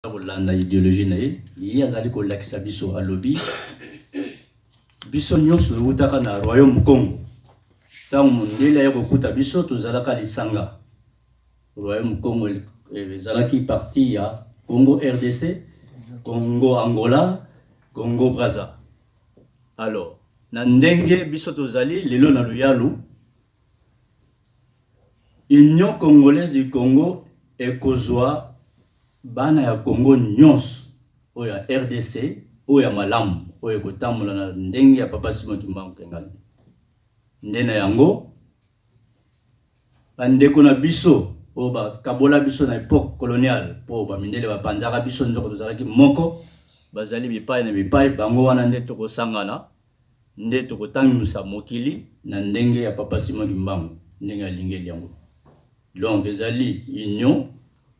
kolanda idéologie na ye azali kolakisa biso alobi biso nyonso eutaka na royaume Congo ntango mondele ya kokuta biso tozalaka lisanga royaume Congo ezalaki parti ya Congo RDC, Congo Angola, Congo Brazza. Alors na ndenge biso tozali lelo na luyalu Union Congolaise du Congo ekozwa bana ya Congo nyonso oya RDC oya malamu oya kotambola na ndenge ya Papa Simon Kimbangu Kengani ndena yango bandeko na biso o ba kabola biso na époque coloniale po ba mindele ba panzaka biso nzoko tozalaki moko bazali bipai na bipai bango wana nde tokosangana nde tokotangisa mokili na ndenge ya Papa Simon Kimbangu ndenge ya lingeli yango. Donc ezali union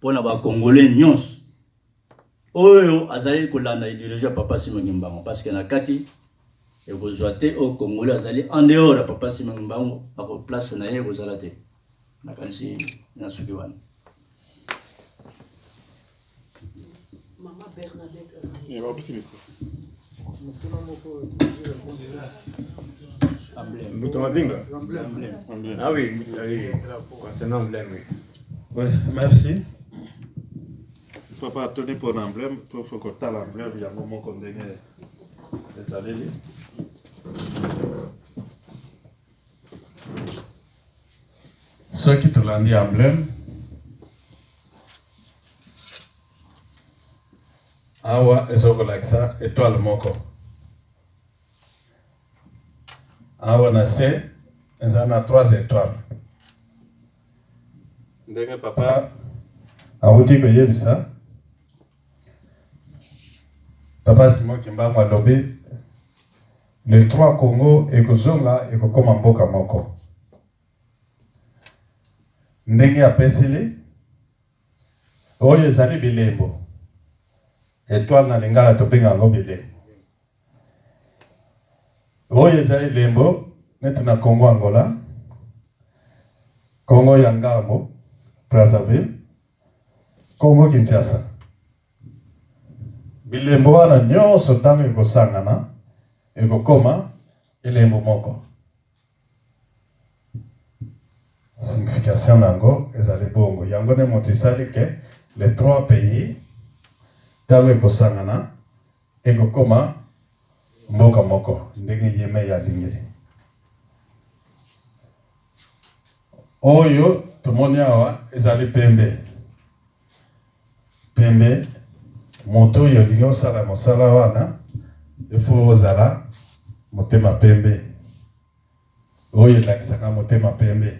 pona ba congolais nyonso oyo azali kolanda idéologie ya Papa Simon Kimbangu parce que na kati ekozwa te o congolais azali en dehors ya Papa Simon Kimbangu ako place na ye kozala te na kanisi na suki wana. Maman Bernadette Ah oui, c'est un emblème. Oui, merci. Papa, tenez pour l'emblème, il faut que tu aies l'emblème, il y a un moment qu'on donne les allées. Ceux qui te l'ont dit emblème, awa ezokolakisa étoile moko. Awa na se, ezana 3 étoiles. Ndenge papa awuti koyebisa. Papa Simon Kimbangu alobi les 3 Congo ekozonga ekokoma mboka moko. Ndenge apesili oyo ezali bilembo. Étoile na lingala tobenga yango bilembo. Oyo ezali lembo neti na Congo Angola, Congo ya ngambo, Brazzaville, Congo Kinshasa. Bilembo wana nyonso ntango ekosangana ekokoma elembo moko. Signification nango ezali bongo. Yango ne motisali ke les 3 pays ntango ekosangana ekokoma mboka moko ndenge yeme ya lingeli. Oyo tomoni awa ezali pembe. Pembe moto ya lingo sala mosala wana ifo ozala motema pembe. Oyo lakisaka motema pembe.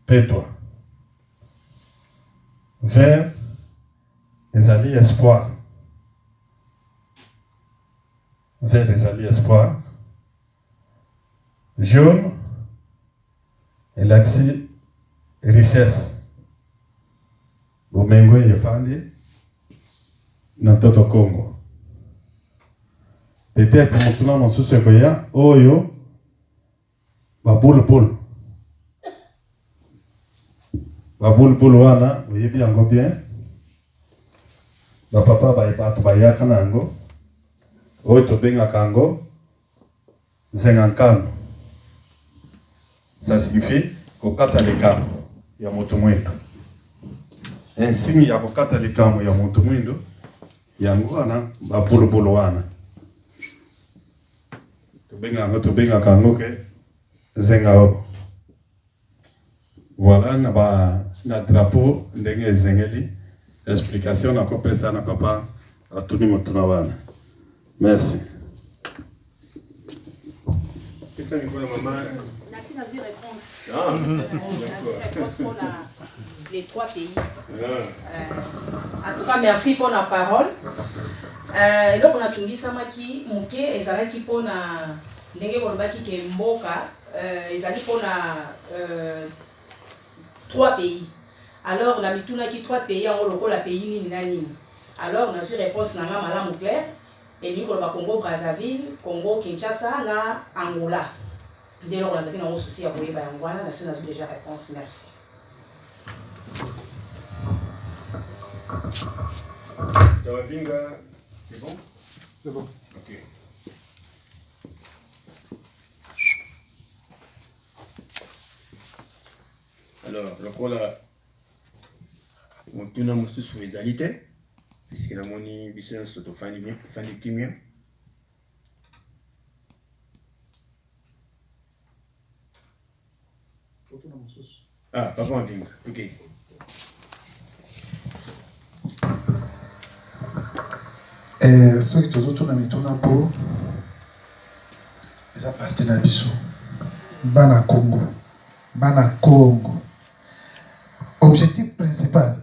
Petwa. Vert ezali espoir. Vert ezali espoir. Jaune elaksi richesse. Bomengo yefandi na toto Congo. Peut-être mutuna mosusu ekoya oyo babulbul. Babulbul wana oyebi yango bien. Ba papa bato bayaka nango. Oyo tobengaka yango zengankano. Ça signifie kokata likambo ya moto mwindo. Insigne ya kokata likambo ya moto mwindo yango wana babulubulu wana. Tobengaka yango ke zengao. Voilà na drapeau ndenge ezengeli. Explication na kopesa na papa atuni motuna wana. Merci. Qu'est-ce que vous maman? Merci dans une réponse. Ah, Réponse pour les 3 pays. En tout cas, merci pour la parole. Donc, on a tout dit ça, qui mouke, et ça qui pour na ndenge bolobaki ke mboka, ezali pour na 3 pays. Alors, la mituna qui 3 pays, en gros, la pays nini na nini. Alors, on a eu réponse na malamu claire. Et nous, on a Congo Brazzaville, Congo Kinshasa, na Angola. Dès lors, on a un souci à Boyeba Angola, on a déjà réponse. Merci. Tawavinga, c'est bon? C'est bon. Ok. Alors, le rôle motuna mosusu ezali te puisque namoni biso nyonso tofandi kimia. Ah, papa Mavinga, ok. Soki tozotuna mituna mpo eza parti na biso bana Congo objectif principal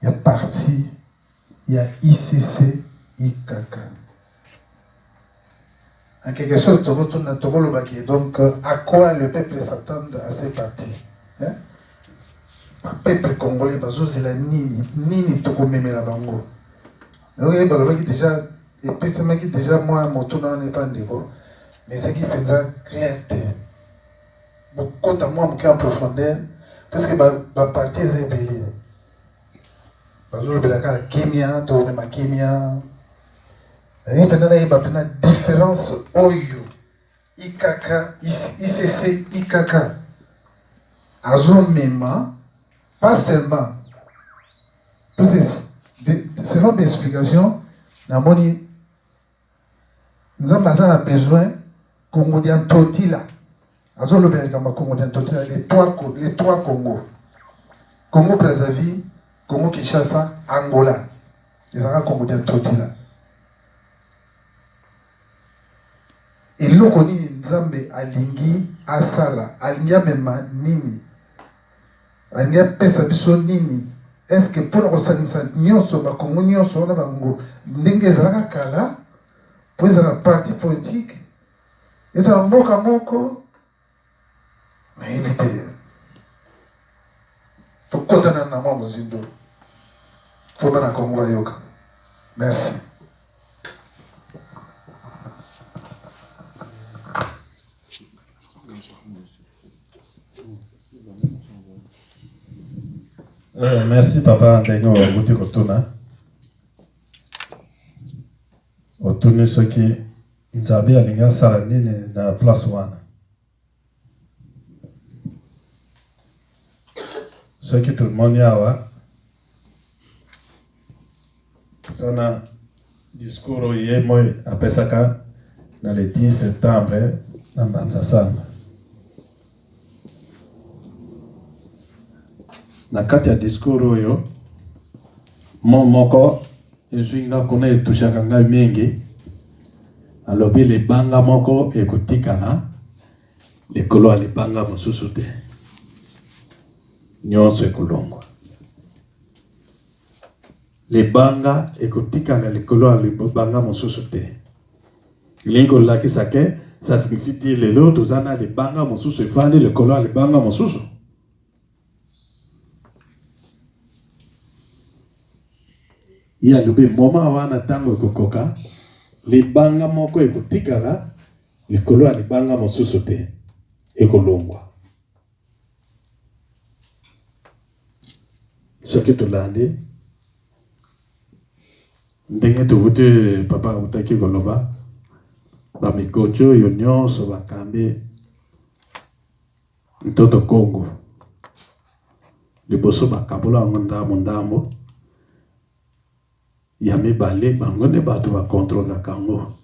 ya parti ya ICC IKK en quelque sorte tozotuna tokolobaki donc à quoi le peuple s'attend à ces partis hein? Peuple congolais bazozela nini tokomemela bango. Oui, balobaki déjà epesamaki déjà moi motuna wana epa ndeko mais ezaki mpenza clair te bokota mwa moke en profondeur parce que baparti eza ebele bazolobela kaka kimia tomema kimia naye mpena nayeba mpena différence oyo ICC IKK azomema pas seulement parce que selon mes explications, namoni nzamba aza na besoin Congo diantotila. Azolo belekamba Congo diantotila les trois Congo. Congo Brazzaville, Congo Kinshasa, Angola. Ezaka Congo diantotila. Eloko nini nzambe alingi asala, alingi amema nini? Alingi apesa biso nini? Est-ce que pour kosanisa nyonso bakongo nyonso wana bango ndenge ezalaka kala po ezala parti politique ezala mboka moko nayebi te tokotana na mwa mozindo po bana kongo bayoka. Merci. Merci papa ndenge obuti kotuna otuni soki nzambe alingi asala nini na place wana soki tomoni awa sana discours oyo ye moi apesaka na le 10 septembre na Mbanza-Samba. Na kati ya discours oyo moko ezwinga kuna etushaka ngai mingi alobi libanga moko ekotikala likolo ya libanga mosusu te nyonso ekolongwa. Libanga ekotikala likolo ya libanga mosusu te. Lingo lakisa ke ça signifie lelo tozana libanga mosusu efandi likolo ya libanga mosusu. Il y a le moment wana tango kokoka libanga moko ekotikala likolo ya libanga mosusu te ekolongwa. Soki tolandi ndenge tovuti papa utaki koloba bamikonjo oyo nyonso bakambi ntoto Congo liboso bakabola yango ndambo ya mibale bango nde bato bakontrolaka yango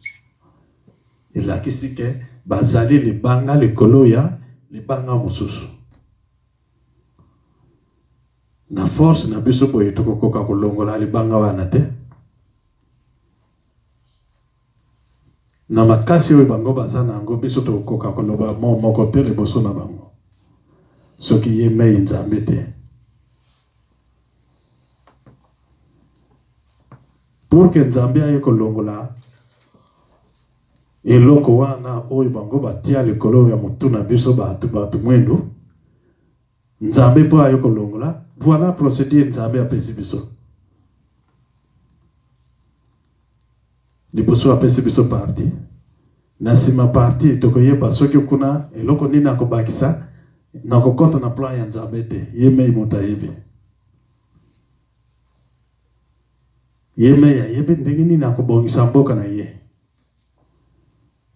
elakisi ke bazali libanga likolo ya libanga mosusu. Na force na biso boye tokokoka kolongola libanga wana te. Na makasi oyo bango baza na yango biso tokokoka koloba moko te liboso na bango soki ye mei nzambe te. Pour que nzambe aye kolongola eloko wana oyo bango batia likolo ya mutu na biso batu mwendu nzambe po aye kolongola voilà procédure nzambe apesi biso liboso apesi biso parti na sima parti tokoyeba soki kuna eloko nini akobakisa na kokota na plan ya nzambe te ye mei moto ayebi. Yemeya yebe ndenge nini akobongisa mboka na ye.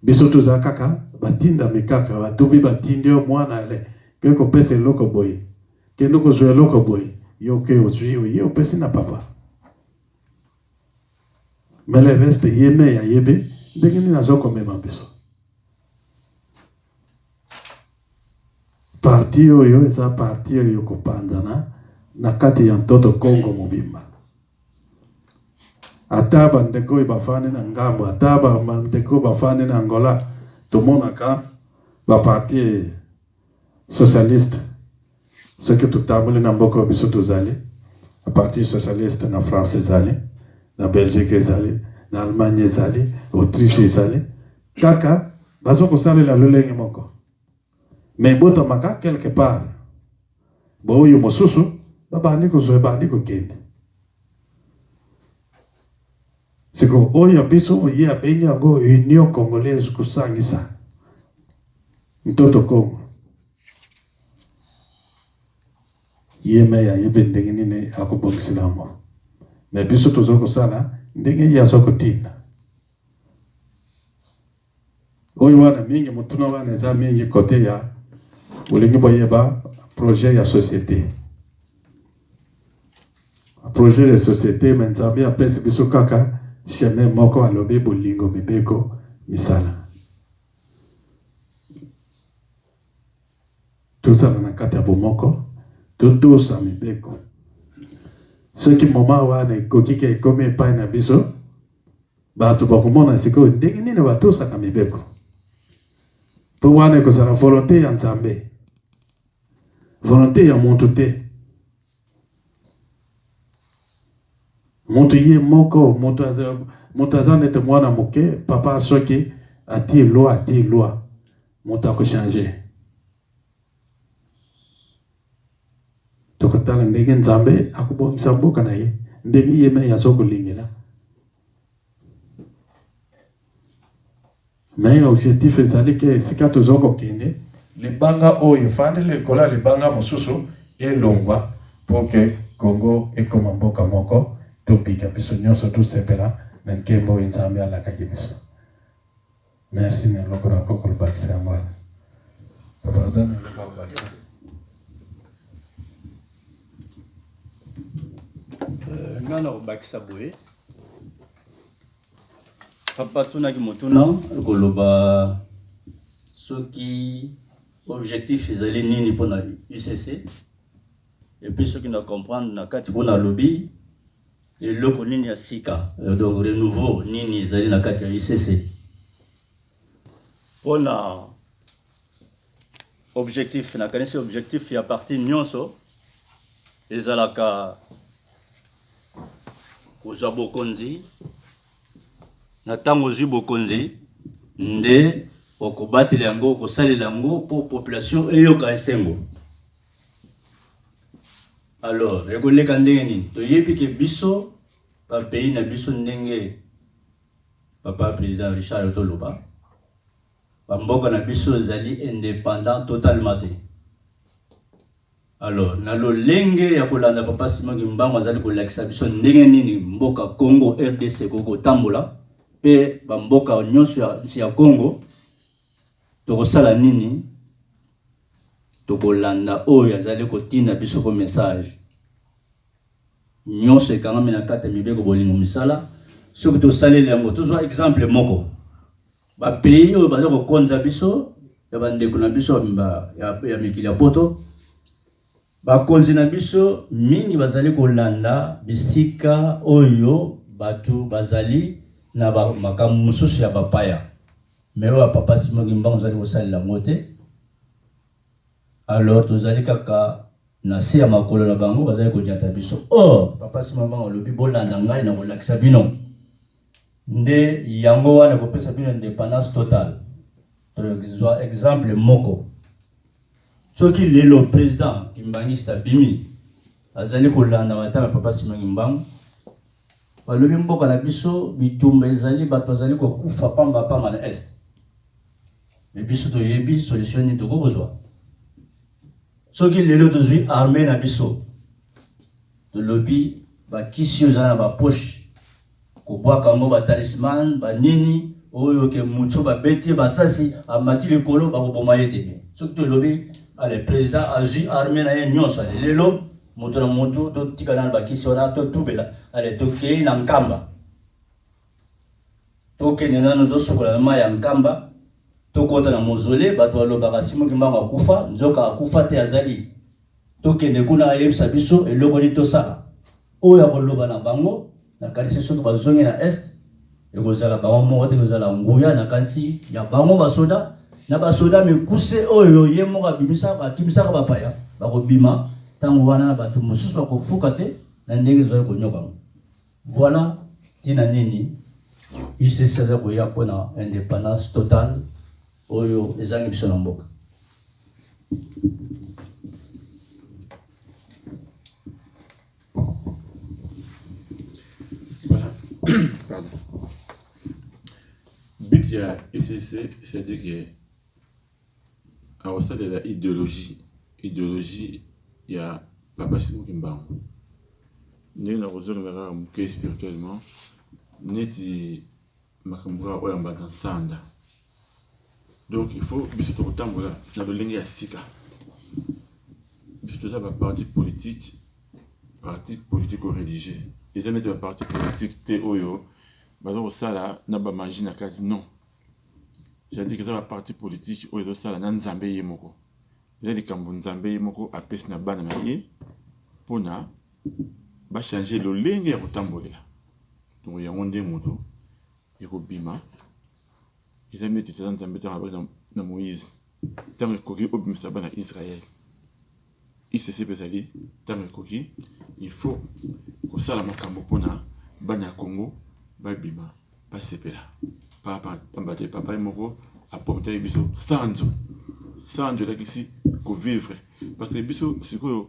Biso toza kaka batinda mikaka batubi batindi yo mwana le ke ko pese loko boy. Ke ndoko zo loko boy. Yo ke ozwi yo pese na papa. Mais le reste yemeya yebe ndenge nini azoko mema biso. Parti oyo eza parti oyo kopanzana na kati ya ntoto Kongo mobimba. Ataba ndeko bafane na ngambo, ataba ndeko bafane na Angola, tomonaka ba parti socialiste. Ce que tout tambole na mboko biso tozali, a parti socialiste na France ezali, na Belgique ezali, na Allemagne ezali, Autriche ezali. Kaka bazoko salela lolenge moko. Mais bota maka quelque part. Bo yo mosusu babandi ko zo bandi ko kende. Siko oya biso ya benya go Union Congolaise kusangisa. Mtoto Kongo. Yemeya yebe ndenge nini akobongisila mo. Mais biso tozoko sala ndenge ya soko tinda. Oyo wana mingi mutuna wana za mingi kote ya ulingi boyeba projet ya société. Projet de société menzabi apesi biso kaka chemin moko alobi bolingo mibeko misala. Tout ça na kati ya bomoko, tout ça mibeko. Ce qui moment wana ekoki ke ekomi epai na biso, bato bakomona sikoyo ndenge nini batosaka mibeko. Po wana ekozala volonté ya Nzambe. Volonté ya muntu te. Muntu ye moko, muntu azanete mwana moke, papa soki ati loi, muntu akochange. Tokotala ndenge Nzambe akubongisa mboka na ye, ndenge yeme ya soko lingela. Mais objectif ezali ke sika tozoko kende, libanga oyo fande le kola libanga mosusu elongwa pour que Congo ekoma mboka moko topika biso nyonso tosepela na nkembo Nzambe alakaki biso. Merci na loko na kokolo bakisa mwana. Papa zana loko bakisa. Ngana bakisa boye. Papa tunaki motuna koloba soki objectif ezali nini pour la UCC et puis ceux qui ne comprennent na kati pour la lobby et loko nini ya sika donc renouveau nini ezali na kati ya UCC on a objectif na kanisi objectif ya parti nyonso ezalaka kozwa konzi na tango zwi bokonzi nde okobatela yango okosalela yango po population eyoka esengo. Alors ekoleka ndenge nini toyebi ke biso par pays na biso ndenge papa président Richard toloba bamboka na biso ezali indépendant totalement te. Alors na lolenge ya kolanda papa Simon Kimbangu azali kolakisa biso ndenge nini mboka Congo RDC koko tambola pe bamboka nyonso ya Congo tokosala nini tokolanda oyo azali kotinda biso ko message nyonso ekangami na kati ya mibeko bolingo misala soki tosalela yango tozwa exemple moko bapays oyo baza kokonza biso ya bandeko na biso ya mikili ya poto bakonzi na biso mingi bazali kolanda bisika oyo batu bazali na makambo mosusu ya bapaya mewa papa Simon Kimbangu azali kosalela yango te. Alors tozali kaka na se ya makolo na bango bazali kodiata biso papa Simon Kimbangu alobi bolanda ngai na kolakisa bino nde yango wana kopesa bino indépendance totale. Tozwa exemple moko soki lelo président Kimbangista bimi azali kolanda matama papa Simon Kimbangu balobi mboka na biso bitumba ezali bato bazali kokufa pamba na est. Mais biso toyebi solution ni tokozwa soki lelo tozwi armée na biso tolobi bakisi ozala na bapoche kobwaka mo ba talisman ba nini oyo ke mucho ba beti basasi amati likolo bakoboma ye te soki tolobi ale président azwi armée na ye nyonso lelo moto na moto totikana na bakisi wana totubela ale tokei na nkamba tokende nano tosokola na mai ya nkamba tokota na mozole bato balobaka simoki mbango akufa nzoka akufa te azali tokende kuna ayebisa biso eloko nini tosala oyo akoloba na bango nakanisi soki bazongi na este ekozala bango moko te ekozala nguya nakanisi ya bango basoda na basoda mikuse oyo ye moko akimisaka bapaya bakobima ntango wana na bato mosusu bakofuka te na ndenge ezali konyoka voilà ntina nini ICC aza koya mpona indépendance totale oyo ezangi biso na mboka. Voilà. Pardon. But il y a ICC, c'est-à-dire que à ça de la idéologie, il y a Papa Simon Kimbangu. Né dans le que spirituellement, neti makambura oya mbata sanda. Donc il faut biso to tambola na lolingi ya sika. Biso to ça parti politique religieux. Les amis de la parti politique te oyo bazo sala na ba magie na kati non. C'est-à-dire que ça va parti politique oyo sala na nzambe yemoko. Il y a kambu nzambe yemoko apesi na bana na ye pona ba changer lolingi ya kotambolela. Donc il y a un des motos et Bima. Ils aiment être dans un béton avec Moïse. Tant que Kogi obéit à Israël. Il se sépare tant que Kogi. Il faut que ça la makambo pona bana Congo ba Bima pas sépara. Papa pambate papa moko a porter biso sanzo là ici ko vivre parce que biso c'est quoi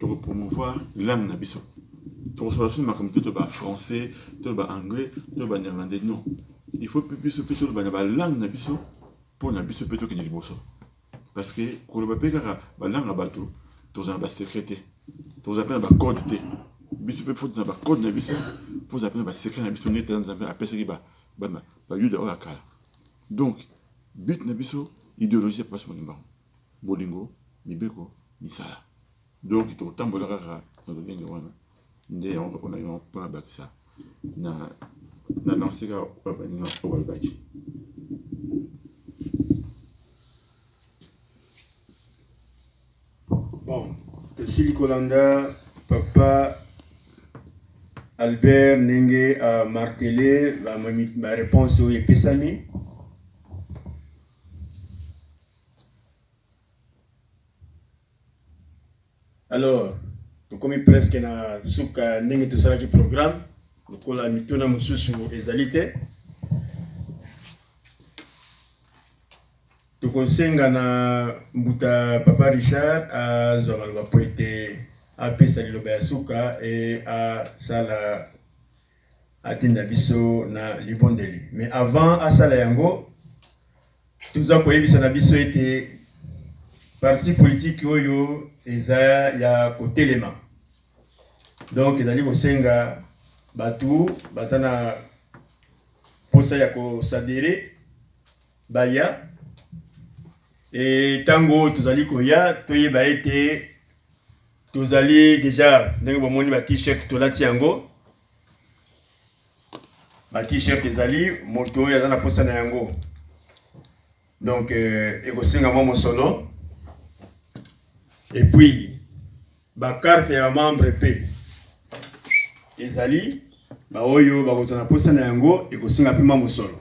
pour promouvoir l'âme na biso. Pour se faire comme tout le français, tout le anglais, tout le néerlandais, non. Il faut plus plutôt le langue nabiso pour nabiso plutôt que les bosso. Parce que quand le papier car la langue bateau, tous un bas secrété, tous appellent un code T. Biso peut faut un code nabiso, faut appeler un secret nabiso net dans un appel qui ba yuda ola kala. Donc but nabiso idéologie pas mon numéro. Bolingo, mibeko, misala. Donc il faut tambola dans le langue wana. Nde on a eu un point avec ça na lancé au Walbaki. Bon, Tosili Kolanda, Papa Albert Nenge a martelé ma réponse au Epesami. Alors, comme presque na suka ndenge tosalaki programme lokola mituna mosusu ezali te tokosenga na mbuta Papa Richard azwa maloba po ete apesa liloba ya suka e asala atinda biso na libondeli. Mais avant asala yango toza koyebisa na biso ete parti politique oyo eza ya kotelema. Donc ezali kosenga batu batana posa ya kosadere baya et tango tozali koya toyeba ete tozali déjà ndenge bomoni ba t-shirt tolati yango ba t-shirt ezali moto oyo aza na posa na yango. Donc ekosenga mwa mosolo et puis ba carte ya membre pe ezali ba oyo ba kotana posa na yango ekosenga pima mosolo.